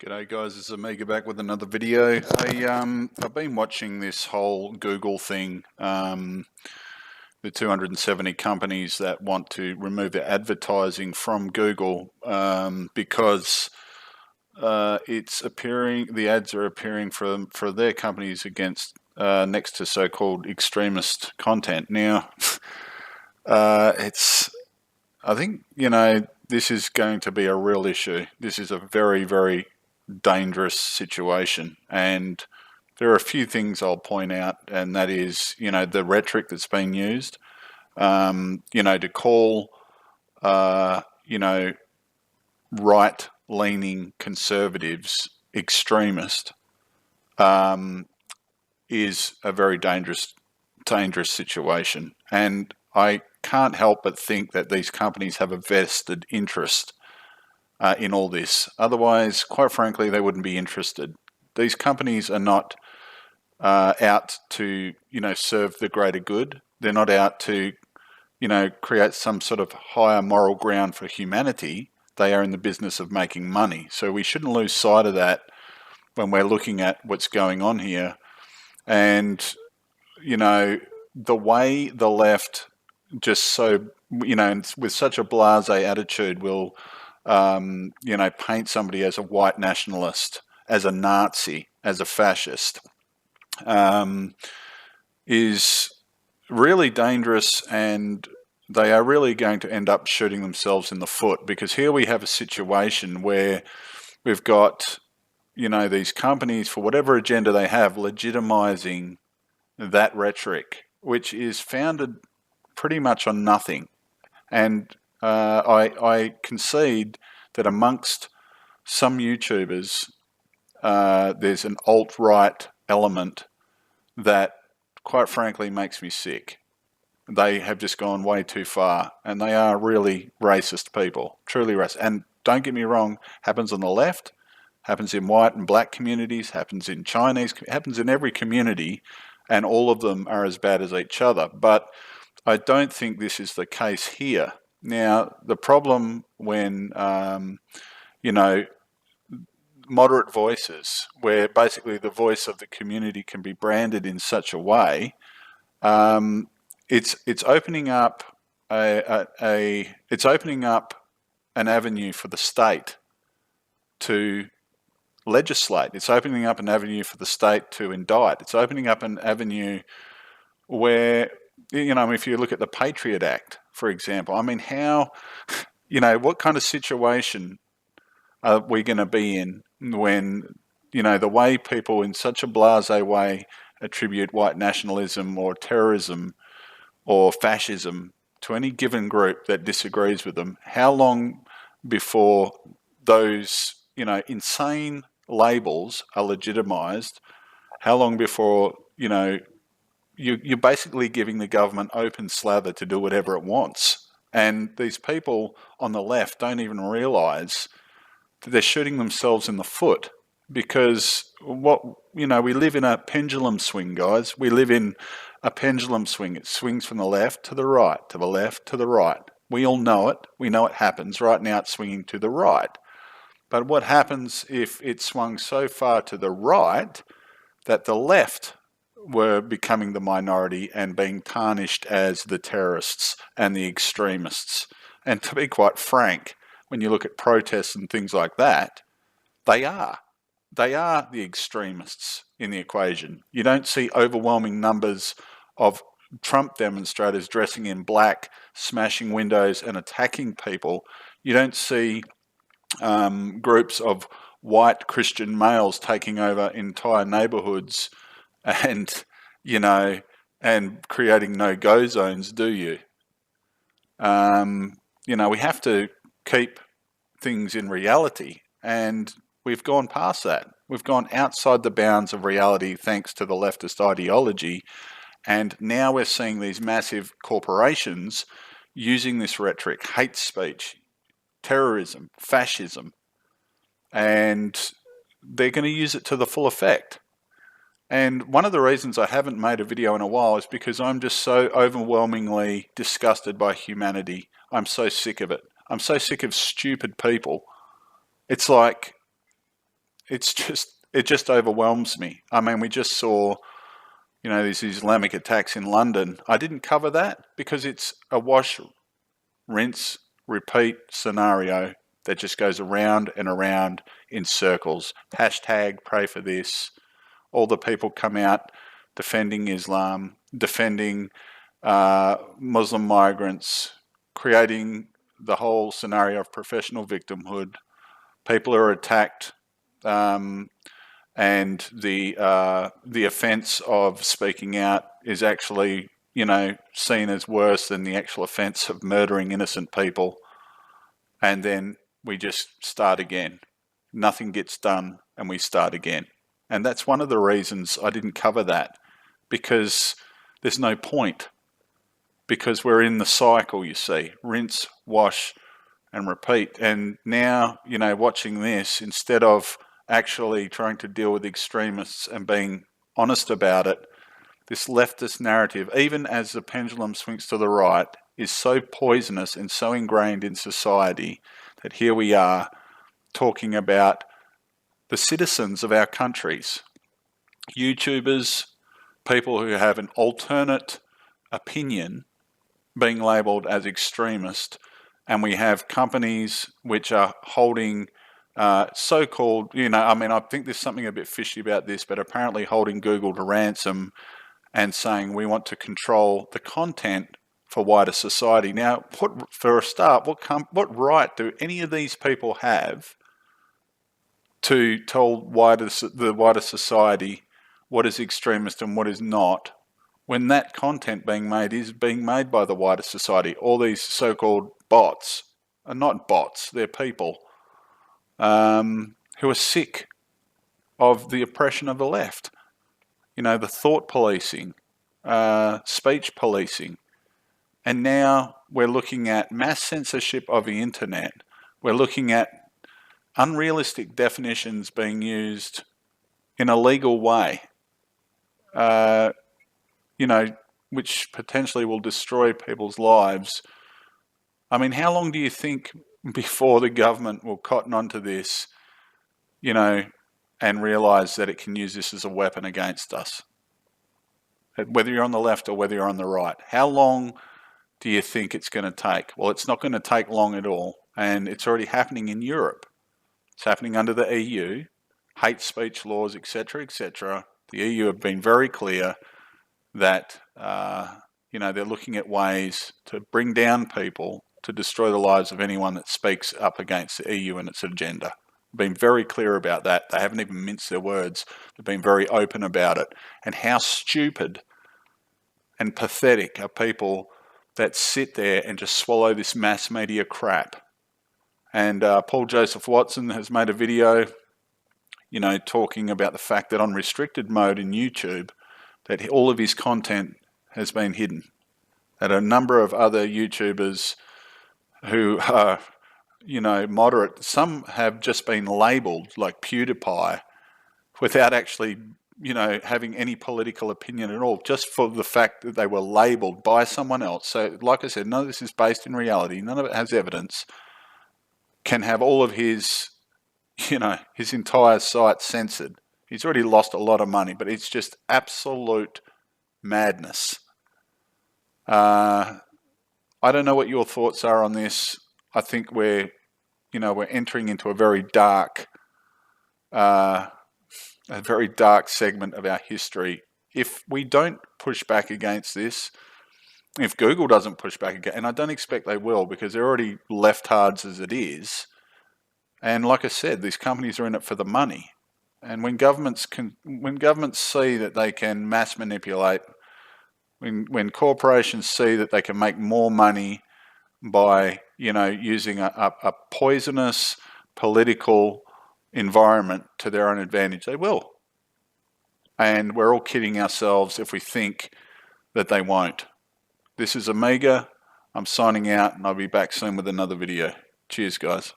G'day guys, this is Amiga back with another video. I've been watching this whole Google thing, the 270 companies that want to remove their advertising from Google because the ads are appearing for their companies against next to so-called extremist content. Now, I think, this is going to be a real issue. This is a very, very dangerous situation, and there are a few things I'll point out, and that is, the rhetoric that's being used, to call, right-leaning conservatives extremist, is a very dangerous situation, and I can't help but think that these companies have a vested interest in all this. Otherwise, quite frankly, they wouldn't be interested. These companies are not out to, serve the greater good. They're not out to, create some sort of higher moral ground for humanity. They are in the business of making money. So we shouldn't lose sight of that when we're looking at what's going on here. And, the way the left just with such a blasé attitude will paint somebody as a white nationalist, as a Nazi, as a fascist, is really dangerous, and they are really going to end up shooting themselves in the foot, because here we have a situation where we've got, these companies, for whatever agenda they have, legitimizing that rhetoric, which is founded pretty much on nothing. And I concede that amongst some YouTubers, there's an alt-right element that, quite frankly, makes me sick. They have just gone way too far, and they are really racist people, truly racist. And don't get me wrong, happens on the left, happens in white and black communities, happens in Chinese, happens in every community, and all of them are as bad as each other. But I don't think this is the case here. Now, the problem when, moderate voices, where basically the voice of the community can be branded in such a way, it's opening up it's opening up an avenue for the state to legislate. It's opening up an avenue for the state to indict. It's opening up an avenue where, if you look at the Patriot Act, for example, how, what kind of situation are we going to be in when, the way people in such a blasé way attribute white nationalism or terrorism or fascism to any given group that disagrees with them? How long before those, insane labels are legitimized? How long before, you're basically giving the government open slather to do whatever it wants? And these people on the left don't even realize that they're shooting themselves in the foot, because we live in a pendulum swing, guys. We live in a pendulum swing. It swings from the left to the right, to the left to the right. We all know it. We know it happens. Right now it's swinging to the right. But what happens if it swung so far to the right that the left were becoming the minority and being tarnished as the terrorists and the extremists? And to be quite frank, when you look at protests and things like that, they are the extremists in the equation. You don't see overwhelming numbers of Trump demonstrators dressing in black, smashing windows and attacking people. You don't see groups of white Christian males taking over entire neighborhoods and, and creating no-go zones, do you? We have to keep things in reality, and we've gone past that. We've gone outside the bounds of reality thanks to the leftist ideology, and now we're seeing these massive corporations using this rhetoric, hate speech, terrorism, fascism, and they're going to use it to the full effect. And one of the reasons I haven't made a video in a while is because I'm just so overwhelmingly disgusted by humanity. I'm so sick of it. I'm so sick of stupid people. It's like, it just overwhelms me. I mean, we just saw, these Islamic attacks in London. I didn't cover that because it's a wash, rinse, repeat scenario that just goes around and around in circles. Hashtag pray for this. All the people come out defending Islam, defending Muslim migrants, creating the whole scenario of professional victimhood. People are attacked, and the offence of speaking out is actually, seen as worse than the actual offence of murdering innocent people. And then we just start again. Nothing gets done, and we start again. And that's one of the reasons I didn't cover that, because there's no point. Because we're in the cycle, you see, rinse, wash, and repeat. And now, watching this, instead of actually trying to deal with extremists and being honest about it, this leftist narrative, even as the pendulum swings to the right, is so poisonous and so ingrained in society that here we are talking about the citizens of our countries, YouTubers, people who have an alternate opinion being labelled as extremist, and we have companies which are holding so-called, I think there's something a bit fishy about this, but apparently holding Google to ransom and saying we want to control the content for wider society. Now, for a start, what right do any of these people have to tell the wider society what is extremist and what is not, when that content being made is being made by the wider society? All these so-called bots are not bots, they're people who are sick of the oppression of the left. The thought policing, speech policing. And now we're looking at mass censorship of the internet. We're looking at unrealistic definitions being used in a legal way, which potentially will destroy people's lives. I mean, how long do you think before the government will cotton onto this, and realise that it can use this as a weapon against us? Whether you're on the left or whether you're on the right. How long do you think it's going to take? Well, it's not going to take long at all. And it's already happening in Europe. It's happening under the EU, hate speech laws, etc., etc. The EU have been very clear that, they're looking at ways to bring down people, to destroy the lives of anyone that speaks up against the EU and its agenda. Been very clear about that. They haven't even minced their words. They've been very open about it. And how stupid and pathetic are people that sit there and just swallow this mass media crap. And Paul Joseph Watson has made a video, talking about the fact that on restricted mode in YouTube, that all of his content has been hidden. That a number of other YouTubers who are moderate, some have just been labelled like PewDiePie without actually, having any political opinion at all, just for the fact that they were labelled by someone else. So, like I said, none of this is based in reality. None of it has evidence. Can have all of his, his entire site censored. He's already lost a lot of money, but it's just absolute madness. I don't know what your thoughts are on this. I think we're entering into a very dark segment of our history. If we don't push back against this, if Google doesn't push back again, and I don't expect they will, because they're already left-hards as it is, and like I said, these companies are in it for the money. And when governments see that they can mass manipulate, when corporations see that they can make more money by using a poisonous political environment to their own advantage, they will. And we're all kidding ourselves if we think that they won't. This is Amiga. I'm signing out, and I'll be back soon with another video. Cheers, guys.